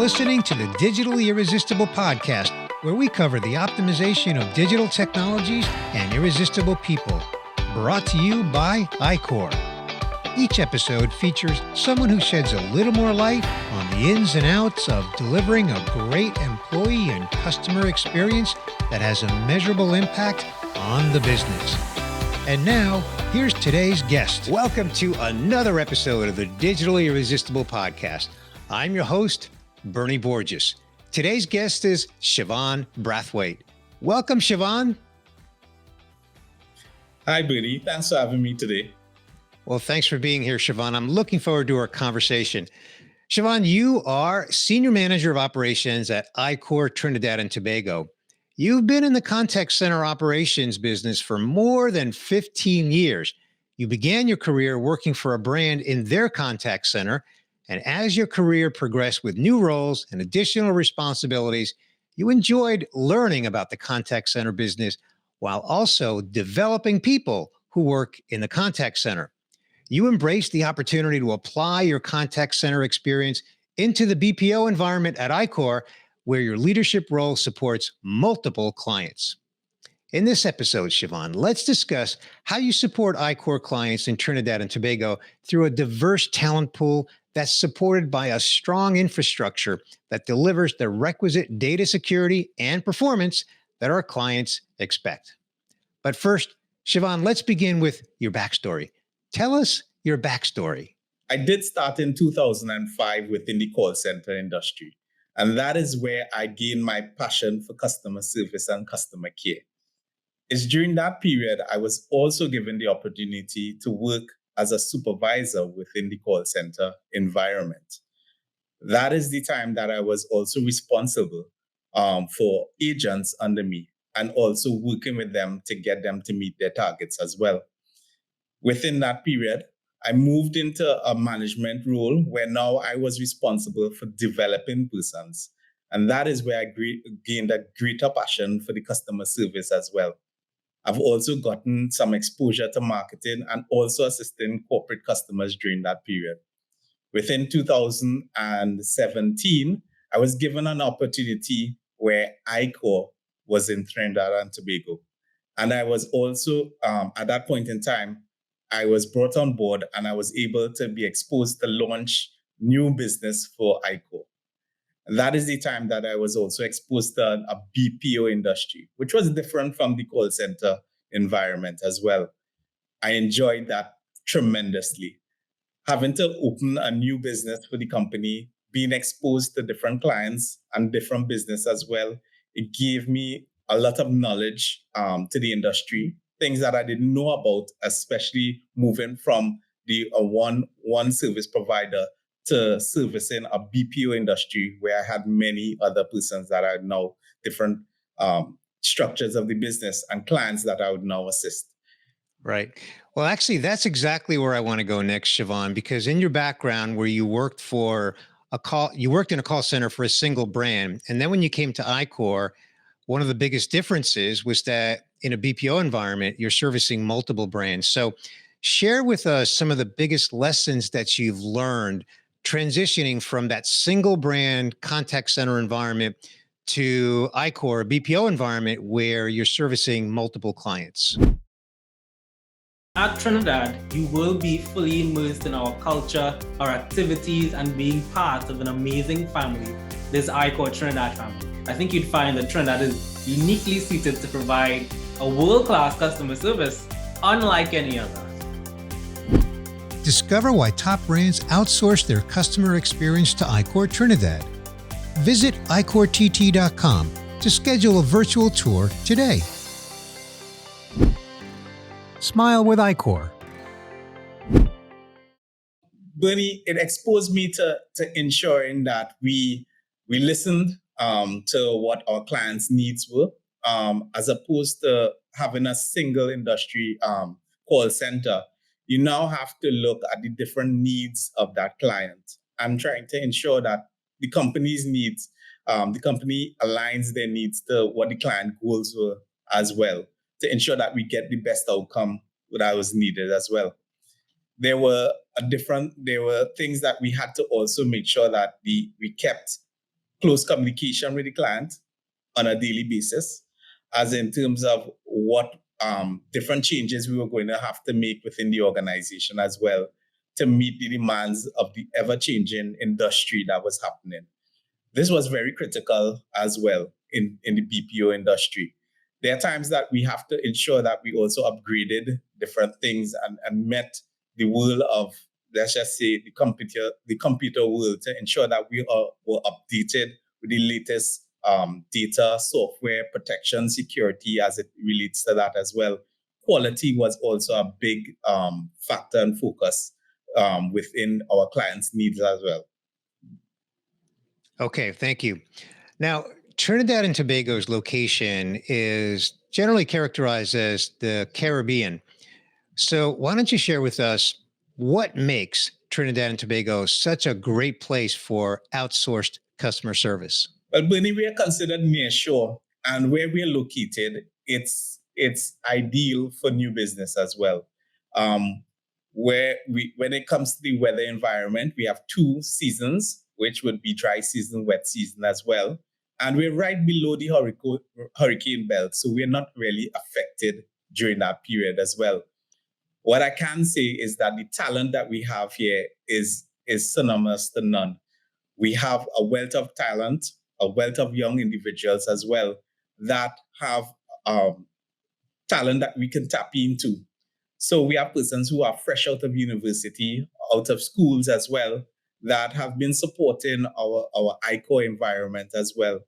listening to the Digitally Irresistible podcast, where we cover the optimization of digital technologies and irresistible people. Brought to you by iQor. Each episode features someone who sheds a little more light on the ins and outs of delivering a great employee and customer experience that has a measurable impact on the business. And now, here's today's guest. Welcome to another episode of the Digitally Irresistible podcast. I'm your host, Bernie Borges. Today's guest is Chevon Brathwaite. Welcome, Chevon. Hi, Bernie. Thanks for having me today. Well, thanks for being here, Chevon. I'm looking forward to our conversation. Chevon, you are Senior Manager of Operations at iQor Trinidad and Tobago. You've been in the contact center operations business for more than 15 years. You began your career working for a brand in their contact center, and as your career progressed with new roles and additional responsibilities, you enjoyed learning about the contact center business while also developing people who work in the contact center. You embraced the opportunity to apply your contact center experience into the BPO environment at iQor, where your leadership role supports multiple clients. In this episode, Chevon, let's discuss how you support iQor clients in Trinidad and Tobago through a diverse talent pool that's supported by a strong infrastructure that delivers the requisite data security and performance that our clients expect. But first, Chevon, let's begin with your backstory. Tell us your backstory. I did start in 2005 within the call center industry, and that is where I gained my passion for customer service and customer care. It's during that period I was also given the opportunity to work as a supervisor within the call center environment. That is the time that I was also responsible for agents under me and also working with them to get them to meet their targets as well. Within that period, I moved into a management role where now I was responsible for developing persons. And that is where I gained a greater passion for the customer service as well. I've also gotten some exposure to marketing and also assisting corporate customers during that period. Within 2017, I was given an opportunity where iQor was in Trinidad and Tobago. And I was also, at that point in time, I was brought on board and I was able to be exposed to launch new business for iQor. And that is the time that I was also exposed to a BPO industry, which was different from the call center environment as well. I enjoyed that tremendously. Having to open a new business for the company, being exposed to different clients and different business as well, it gave me a lot of knowledge to the industry, things that I didn't know about, especially moving from the one service provider to servicing a BPO industry where I had many other persons that are now different structures of the business and clients that I would now assist. Right. Well, actually, that's exactly where I want to go next, Chevon, because in your background where you worked you worked in a call center for a single brand. And then when you came to iQor, one of the biggest differences was that in a BPO environment, you're servicing multiple brands. So share with us some of the biggest lessons that you've learned transitioning from that single brand contact center environment to iQor, a BPO environment where you're servicing multiple clients. At Trinidad, you will be fully immersed in our culture, our activities, and being part of an amazing family, this iQor Trinidad family. I think you'd find that Trinidad is uniquely suited to provide a world-class customer service unlike any other. Discover why top brands outsource their customer experience to iQor Trinidad. Visit iQorTT.com to schedule a virtual tour today. Smile with iQor. Bernie, it exposed me to ensuring that we listened to what our clients' needs were, as opposed to having a single industry call center. You now have to look at the different needs of that client and trying to ensure that the company's needs, the company aligns their needs to what the client goals were as well, to ensure that we get the best outcome that was needed as well. There were things that we had to also make sure that we kept close communication with the client on a daily basis, as in terms of what different changes we were going to have to make within the organization as well to meet the demands of the ever-changing industry that was happening. This was very critical as well in the BPO industry. There are times that we have to ensure that we also upgraded different things and met the world of, let's just say, the computer world to ensure that were updated with the latest data, software, protection, security as it relates to that as well. Quality was also a big factor and focus within our clients' needs as well. Okay, thank you. Now, Trinidad and Tobago's location is generally characterized as the Caribbean. So, why don't you share with us what makes Trinidad and Tobago such a great place for outsourced customer service? Well, Bernie, we are considered nearshore, and where we are located, it's ideal for new business as well. When it comes to the weather environment, we have 2 seasons, which would be dry season, wet season as well. And we're right below the hurricane belt, so we're not really affected during that period as well. What I can say is that the talent that we have here is synonymous to none. We have a wealth of talent, a wealth of young individuals as well that have talent that we can tap into. So we have persons who are fresh out of university, out of schools as well, that have been supporting our iQor environment as well.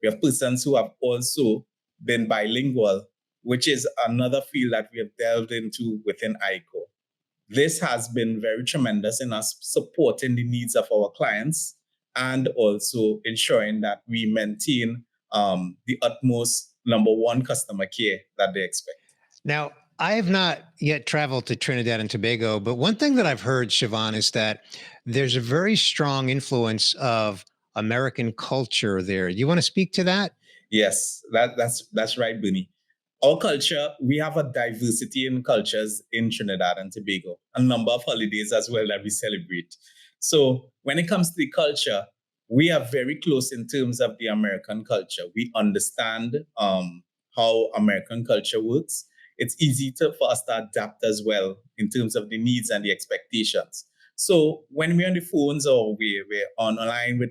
We have persons who have also been bilingual, which is another field that we have delved into within iQor. This has been very tremendous in us supporting the needs of our clients and also ensuring that we maintain the utmost number one customer care that they expect. Now, I have not yet traveled to Trinidad and Tobago, but one thing that I've heard, Siobhan, is that there's a very strong influence of American culture there. You want to speak to that? Yes, that's right, Bunny. Our culture, we have a diversity in cultures in Trinidad and Tobago, a number of holidays as well that we celebrate. So when it comes to the culture, we are very close in terms of the American culture. We understand how American culture works. It's easy for us to adapt as well in terms of the needs and the expectations. So when we're on the phones or we're online with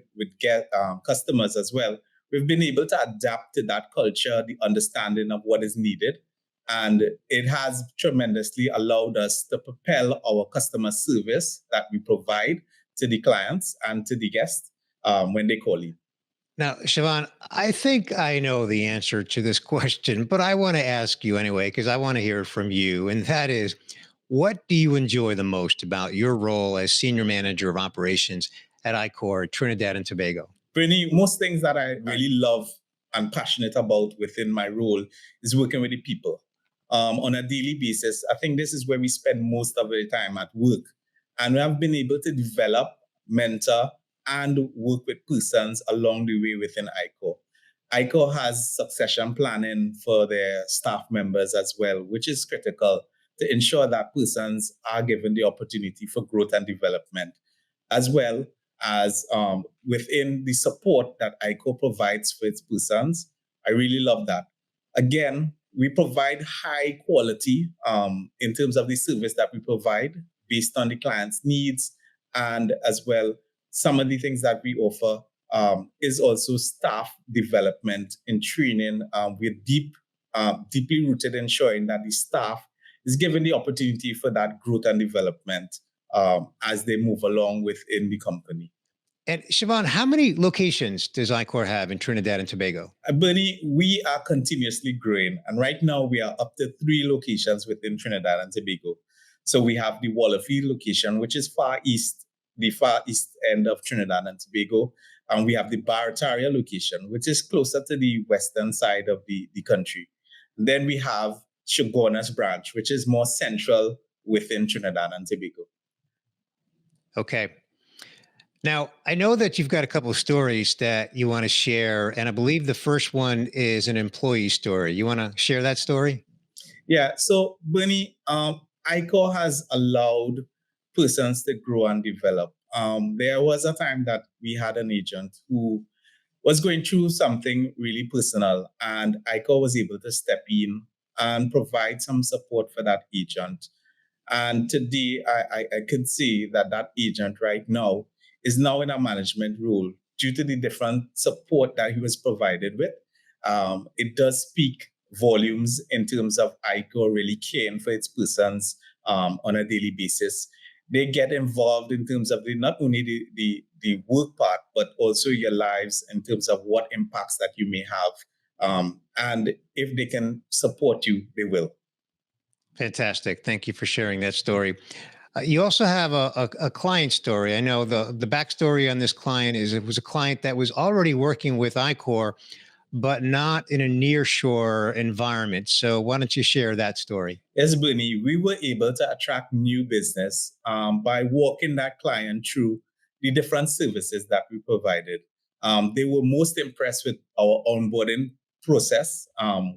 customers as well, we've been able to adapt to that culture, the understanding of what is needed. And it has tremendously allowed us to propel our customer service that we provide to the clients and to the guests when they call in. Now, Siobhan, I think I know the answer to this question, but I want to ask you anyway, because I want to hear it from you. And that is, what do you enjoy the most about your role as Senior Manager of Operations at iQor, Trinidad and Tobago? Bernie, most things that I really love and passionate about within my role is working with the people. On a daily basis, I think this is where we spend most of the time at work. And we have been able to develop, mentor, and work with persons along the way within iQor. iQor has succession planning for their staff members as well, which is critical to ensure that persons are given the opportunity for growth and development, as well as within the support that iQor provides for its persons. I really love that. Again, we provide high quality in terms of the service that we provide based on the client's needs, and as well, some of the things that we offer is also staff development and training. We're deeply rooted in ensuring that the staff is given the opportunity for that growth and development as they move along within the company. And Siobhan, how many locations does iQor have in Trinidad and Tobago? Bernie, we are continuously growing. And right now we are up to 3 locations within Trinidad and Tobago. So we have the Wallerfield location, which is the far east end of Trinidad and Tobago. And we have the Barataria location, which is closer to the western side of the country. And then we have Shogunas branch, which is more central within Trinidad and Tobago. Okay. Now, I know that you've got a couple of stories that you want to share, and I believe the first one is an employee story. You want to share that story? Yeah. So, Bernie, iQor has allowed persons to grow and develop. There was a time that we had an agent who was going through something really personal, and iQor was able to step in and provide some support for that agent. And today, I could see that that agent right now is now in a management role due to the different support that he was provided with. It does speak volumes in terms of iQor really caring for its persons on a daily basis. They get involved in terms of not only the work part, but also your lives in terms of what impacts that you may have. And if they can support you, they will. Fantastic. Thank you for sharing that story. You also have a client story. I know the backstory on this client is it was a client that was already working with iQor, but not in a nearshore environment. So why don't you share that story? Yes, Bernie, we were able to attract new business by walking that client through the different services that we provided. They were most impressed with our onboarding process,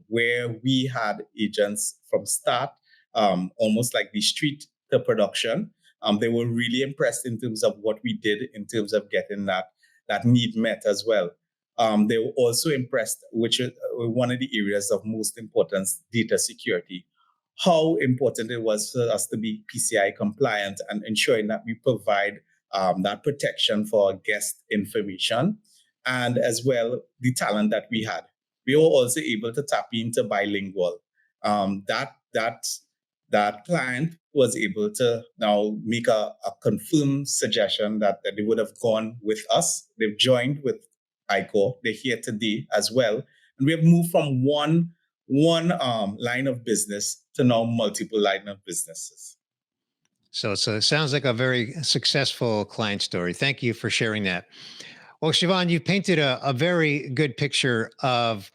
where we had agents from start, almost like the street to production. They were really impressed in terms of what we did in terms of getting that need met as well. They were also impressed, which is one of the areas of most importance, data security. How important it was for us to be PCI compliant and ensuring that we provide that protection for our guest information, and as well the talent that we had. We were also able to tap into bilingual. That client was able to now make a confirmed suggestion that they would have gone with us. They've joined with iQor. They're here today as well. And we have moved from one line of business to now multiple line of businesses. So it sounds like a very successful client story. Thank you for sharing that. Well, Siobhan, you've painted a very good picture of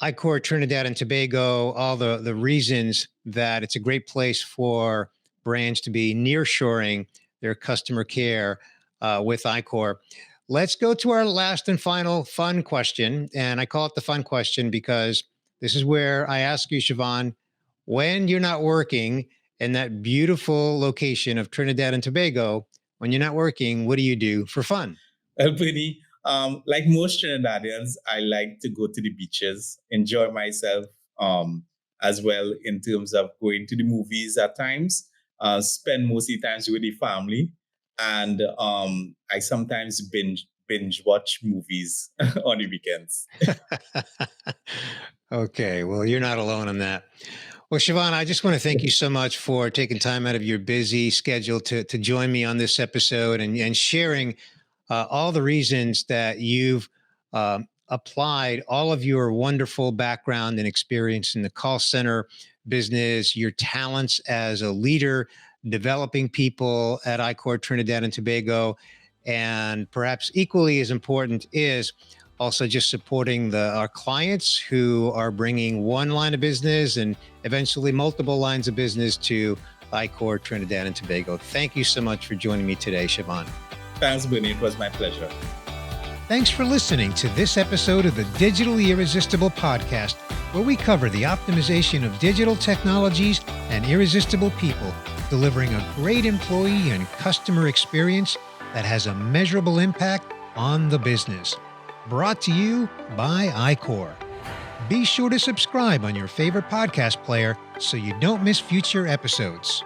iQor Trinidad and Tobago, all the reasons that it's a great place for brands to be nearshoring their customer care with iQor. Let's go to our last and final fun question. And I call it the fun question because this is where I ask you, Siobhan, when you're not working in that beautiful location of Trinidad and Tobago, when you're not working, what do you do for fun? Well, Penny, like most Trinidadians, I like to go to the beaches, enjoy myself as well in terms of going to the movies at times, spend most of the times with the family. And I sometimes binge watch movies on the weekends. Okay, well, you're not alone on that. Well, Siobhan, I just want to thank you so much for taking time out of your busy schedule to join me on this episode and sharing all the reasons that you've applied all of your wonderful background and experience in the call center business, your talents as a leader, developing people at iQor Trinidad and Tobago, and perhaps equally as important is also just supporting our clients who are bringing one line of business and eventually multiple lines of business to iQor Trinidad and Tobago. Thank you so much for joining me today, Siobhan. Thanks, Bernie. It was my pleasure. Thanks for listening to this episode of the Digitally Irresistible podcast, where we cover the optimization of digital technologies and irresistible people, delivering a great employee and customer experience that has a measurable impact on the business. Brought to you by iQor. Be sure to subscribe on your favorite podcast player so you don't miss future episodes.